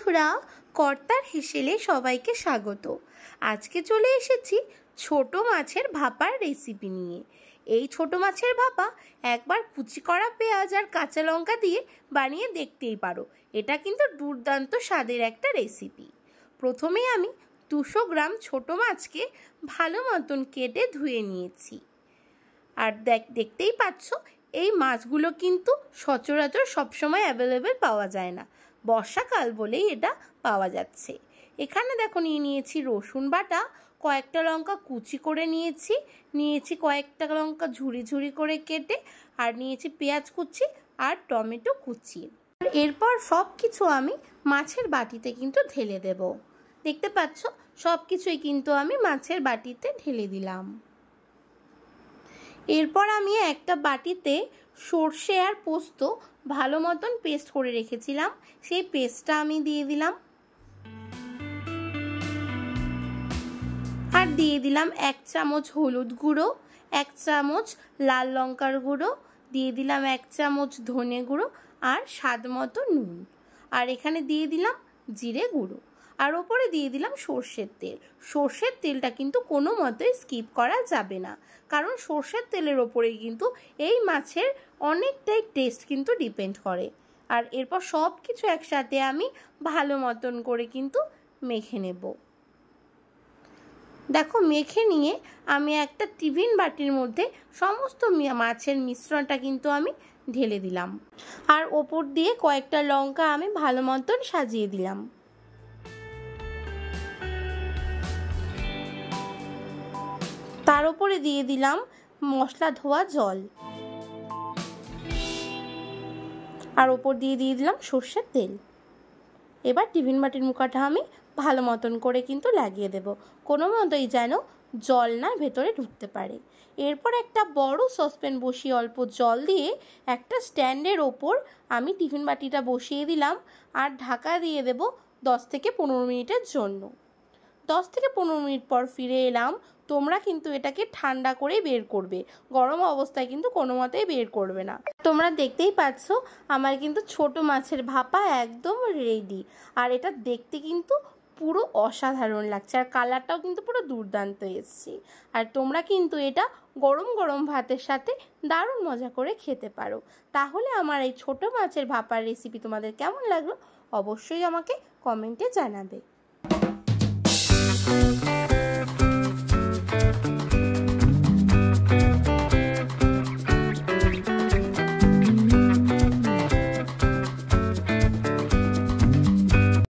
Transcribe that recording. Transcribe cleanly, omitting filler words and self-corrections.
বন্ধুরা, কর্তার হেসেলে সবাইকে স্বাগত। আজকে চলে এসেছি ছোট মাছের ভাপার রেসিপি নিয়ে। এই ছোট মাছের ভাপা একবার কুচি করা পেঁয়াজ আর কাঁচা লঙ্কা দিয়ে বানিয়ে দেখতেই পারো। এটা কিন্তু দুর্দান্ত স্বাদের একটা রেসিপি। প্রথমে আমি 200 গ্রাম ছোট মাছকে ভালো মতন কেটে ধুয়ে নিয়েছি। আর দেখতেই পাচ্ছ, এই মাছগুলো কিন্তু সচরাচর সবসময় অ্যাভেলেবেল পাওয়া যায় না, বর্ষাকাল বলেই এটা পাওয়া যাচ্ছে। এখানে দেখো নিয়ে নিয়েছি রসুন বাটা, কয়েকটা লঙ্কা কুচি করে নিয়েছি কয়েকটা লঙ্কা ঝুরি ঝুরি করে কেটে, আর নিয়েছি পেঁয়াজ কুচি আর টমেটো কুচি। এরপর সব কিছু আমি মাছের বাটিতে কিন্তু ঢেলে দেব। দেখতে পাচ্ছ, সব কিছুই কিন্তু আমি মাছের বাটিতে ঢেলে দিলাম। এরপর আমি একটা বাটিতে সর্ষে আর পোস্ত ভালো মতন পেস্ট করে রেখেছিলাম, সেই পেস্টটা আমি দিয়ে দিলাম। আর দিয়ে দিলাম 1 চামচ হলুদ গুঁড়ো, 1 চামচ লাল লঙ্কার গুঁড়ো, দিয়ে দিলাম 1 চামচ ধনে গুঁড়ো আর স্বাদ মতো নুন। আর এখানে দিয়ে দিলাম জিরে গুঁড়ো, আর ওপরে দিয়ে দিলাম সর্ষের তেল। সর্ষের তেলটা কিন্তু কোনো মতেই স্কিপ করা যাবে না, কারণ সর্ষের তেলের ওপরেই কিন্তু এই মাছের অনেকটাই টেস্ট কিন্তু ডিপেন্ড করে। আর এরপর সব কিছু একসাথে আমি ভালো মতন করে কিন্তু মেখে নেব। দেখো, মেখে নিয়ে আমি একটা টিফিন বাটির মধ্যে সমস্ত মাছের মিশ্রণটা কিন্তু আমি ঢেলে দিলাম। আর ওপর দিয়ে কয়েকটা লঙ্কা আমি ভালো মতন সাজিয়ে দিলাম। তার উপরে দিয়ে দিলাম মশলা ধোয়া জল, আর ওপর দিয়ে দিলাম সর্ষের তেল। এবার টিফিন বাটির মুখটা আমি ভালো মতন করে কিন্তু লাগিয়ে দেব, কোনো মতোই যেন জল না ভেতরে ঢুকতে পারে। এরপর একটা বড় সসপ্যান বসিয়ে অল্প জল দিয়ে একটা স্ট্যান্ডের ওপর আমি টিফিন বাটিটা বসিয়ে দিলাম, আর ঢাকা দিয়ে দেব 10 থেকে 15 মিনিটের জন্য। 10 থেকে 15 মিনিট পর ফিরে এলাম। তোমরা কিন্তু এটাকে ঠান্ডা করেই বের করবে, গরম অবস্থায় কিন্তু কোনো মতেই বের করবে না। তোমরা দেখতেই পাচ্ছ, আমার কিন্তু ছোট মাছের ভাপা একদম রেডি। আর এটা দেখতে কিন্তু পুরো অসাধারণ লাগছে, আর কালারটাও কিন্তু পুরো দুর্দান্ত এসছে। আর তোমরা কিন্তু এটা গরম গরম ভাতের সাথে দারুণ মজা করে খেতে পারো। তাহলে আমার এই ছোট মাছের ভাপার রেসিপি তোমাদের কেমন লাগলো অবশ্যই আমাকে কমেন্টে জানাবে।